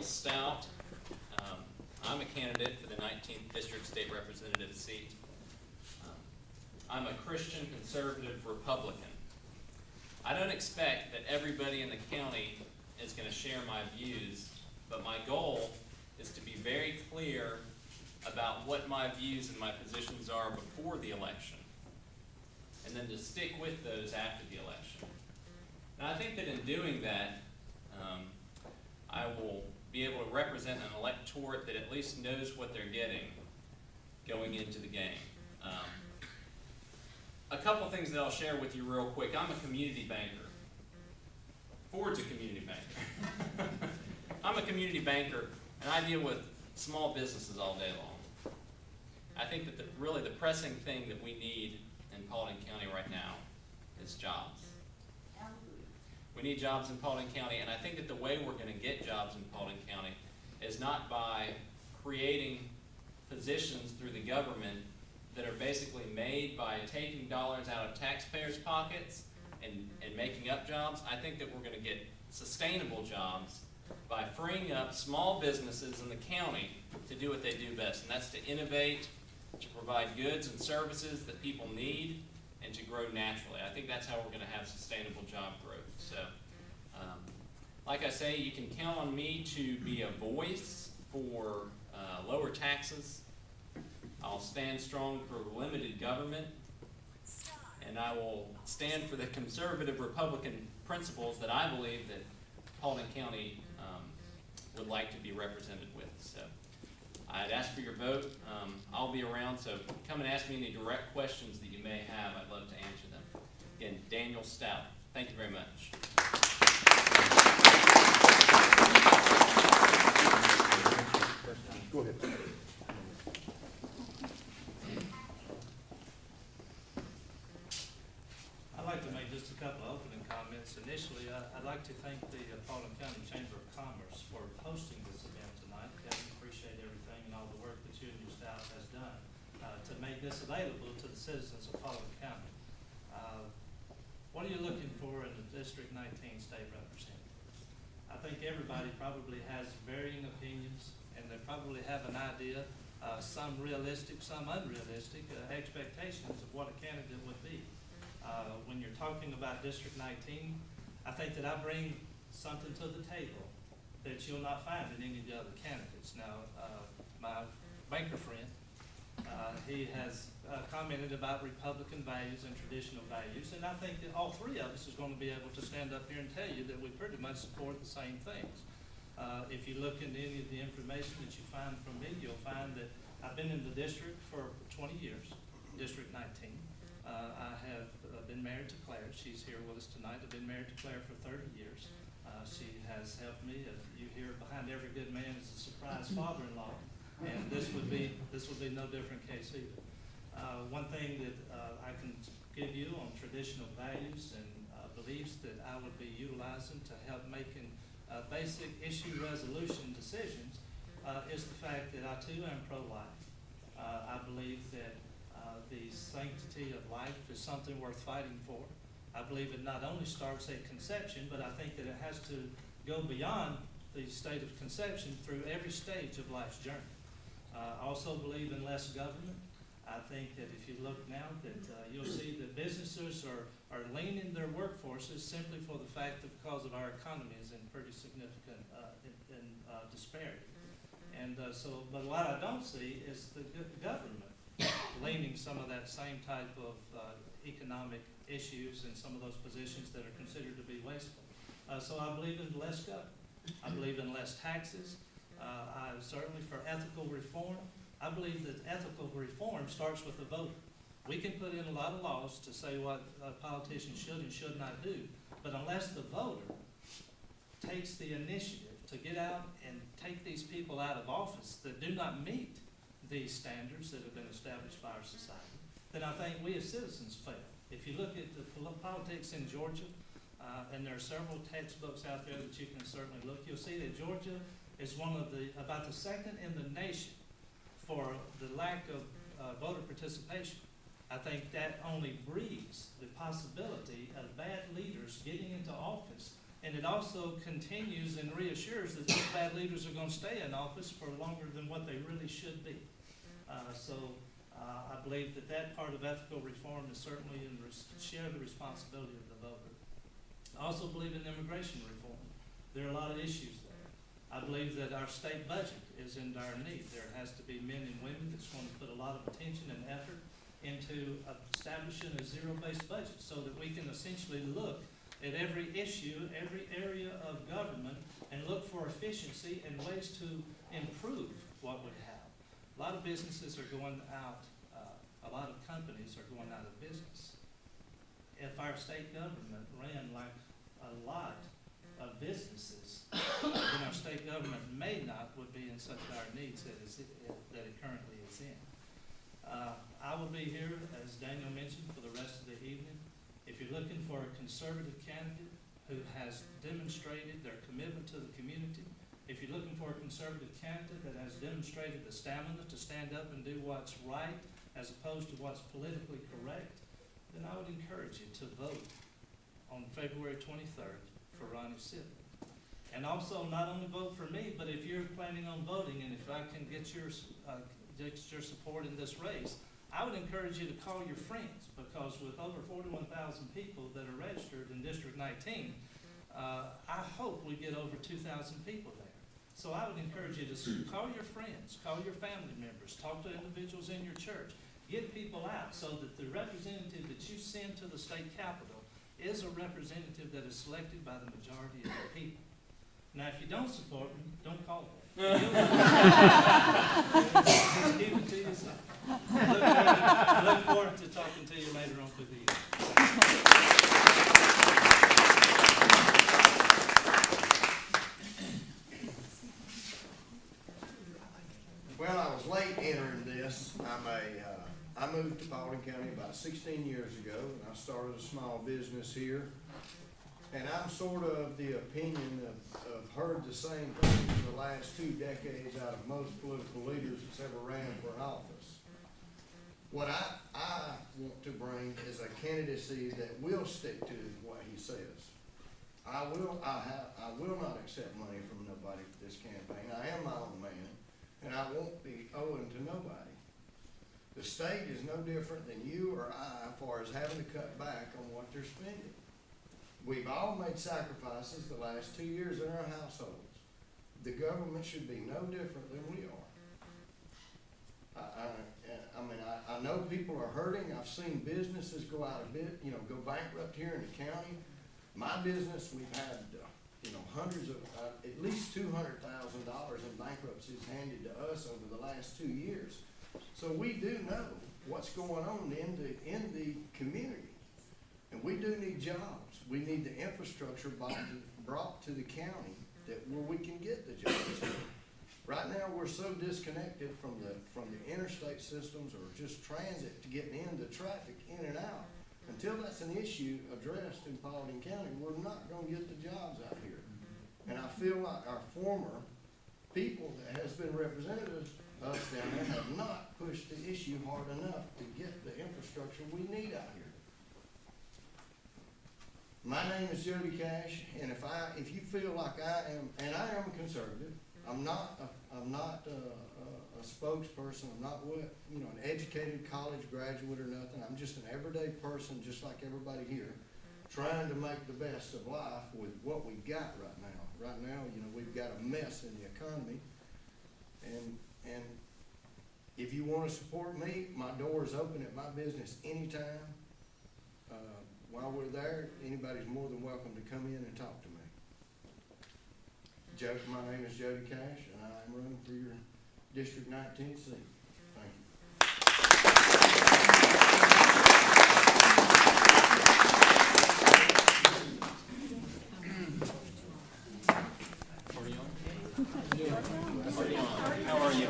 Stout. I'm a candidate for the 19th District State Representative seat. I'm a Christian conservative Republican. I don't expect that everybody in the county is going to share my views, but my goal is to be very clear about what my views and my positions are before the election, and then to stick with those after the election. And I think that in doing that, I will be able to represent an electorate that at least knows what they're getting going into the game. A couple things that I'll share with you real quick. I'm a community banker. Ford's a community banker. I'm a community banker, and I deal with small businesses all day long. I think that really the pressing thing that we need in Paulding County right now is jobs. We need jobs in Paulding County, and I think that the way we're going to get jobs in Paulding County is not by creating positions through the government that are basically made by taking dollars out of taxpayers' pockets and making up jobs. I think that we're going to get sustainable jobs by freeing up small businesses in the county to do what they do best, and that's to innovate, to provide goods and services that people need, and to grow naturally. I think that's how we're going to have sustainable job growth. So, like I say, you can count on me to be a voice for lower taxes. I'll stand strong for limited government, and I will stand for the conservative Republican principles that I believe that Paulding County would like to be represented with. So I'd ask for your vote. I'll be around, so come and ask me any direct questions that you may have. I'd love to answer them. Again, Daniel Stout. Thank you very much. Go ahead. I'd like to make just a couple of opening comments. Initially, I'd like to thank the Paulding County Chamber of Commerce for hosting this event tonight. I appreciate everything and all the work that you and your staff has done to make this available to the citizens of Paulding County. What are you looking for in the District 19 State Representative? I think everybody probably has varying opinions, and they probably have an idea, some realistic, some unrealistic expectations of what a candidate would be. When you're talking about District 19, I think that I bring something to the table that you'll not find in any of the other candidates. Now, my banker friend, he has commented about Republican values and traditional values, and I think that all three of us is going to be able to stand up here and tell you that we pretty much support the same things. If you look into any of the information that you find from me, you'll find that I've been in the district for 20 years, District 19. I have been married to Claire. She's here with us tonight. I've been married to Claire for 30 years. She has helped me. As you hear, behind every good man is a surprise father-in-law, and this would be no different case either. One thing that I can give you on traditional values and beliefs that I would be utilizing to help making basic issue resolution decisions is the fact that I too am pro-life. I believe that the sanctity of life is something worth fighting for. I believe it not only starts at conception, but I think that it has to go beyond the state of conception through every stage of life's journey. I also believe in less government. I think that if you look now that you'll see that businesses are leaning their workforces simply for the fact that because of our economy is in pretty significant disparity. And but what I don't see is the government leaning some of that same type of economic issues and some of those positions that are considered to be wasteful. So I believe in less government. I believe in less taxes. I'm certainly for ethical reform. I believe that ethical reform starts with the voter. We can put in a lot of laws to say what politicians should and should not do, but unless the voter takes the initiative to get out and take these people out of office that do not meet these standards that have been established by our society, then I think we as citizens fail. If you look at the politics in Georgia, and there are several textbooks out there that you can certainly look, you'll see that Georgia is about the second in the nation for the lack of voter participation. I think that only breeds the possibility of bad leaders getting into office And it also continues and reassures that these bad leaders are gonna stay in office for longer than what they really should be. I believe that that part of ethical reform is certainly share the responsibility of the voter. I also believe in immigration reform. There are a lot of issues there. I believe that our state budget is in dire need. There has to be men and women that's going to put a lot of attention and effort into establishing a zero-based budget so that we can essentially look at every issue, every area of government, and look for efficiency and ways to improve what we have. A lot of businesses are going out, a lot of companies are going out of business. If our state government ran like a lot of businesses, then our state government would be in such dire needs that it currently is in. I will be here, as Daniel mentioned, for the rest of the evening. If you're looking for a conservative candidate who has demonstrated their commitment to the community, if you're looking for a conservative candidate that has demonstrated the stamina to stand up and do what's right as opposed to what's politically correct, then I would encourage you to vote on February 23rd for Ronnie Sibley. And also, not only vote for me, but if you're planning on voting, and if I can get your support in this race, I would encourage you to call your friends, because with over 41,000 people that are registered in District 19, I hope we get over 2,000 people there. So I would encourage you to call your friends, call your family members, talk to individuals in your church, get people out so that the representative that you send to the state capitol is a representative that is selected by the majority of the people. Now, if you don't support me, don't call me. Just keep it to yourself. I look forward to talking to you later on through the year. Well, I was late entering this. I moved to Paulding County about 16 years ago, and I started a small business here. And I'm sort of the opinion of heard the same thing for the last 2 decades out of most political leaders that's ever ran for an office. What I want to bring is a candidacy that will stick to what he says. I will not accept money from nobody for this campaign. I am my own man, and I won't be owing to nobody. The state is no different than you or I as far as having to cut back on what they're spending. We've all made sacrifices the last 2 years in our households. The government should be no different than we are. I know people are hurting. I've seen businesses go out of go bankrupt here in the county. My business, we've had hundreds of, at least $200,000 in bankruptcies handed to us over the last 2 years. So we do know what's going on in the community. And we do need jobs. We need the infrastructure brought to the county where we can get the jobs. Right now, we're so disconnected from the interstate systems or just transit to getting in the traffic in and out. Until that's an issue addressed in Paulding County, we're not going to get the jobs out here. And I feel like our former people that has been represented us down there have not pushed the issue hard enough to get the infrastructure we need out here. My name is Jody Cash, and if you feel like I am, and I am a conservative, I'm not a spokesperson. I'm not an educated college graduate or nothing. I'm just an everyday person, just like everybody here, trying to make the best of life with what we've got right now. Right now, we've got a mess in the economy, and if you want to support me, my door is open at my business anytime. While we're there, anybody's more than welcome to come in and talk to me. My name is Jody Cash, and I am running for your District 19 seat. Thank you. How are you?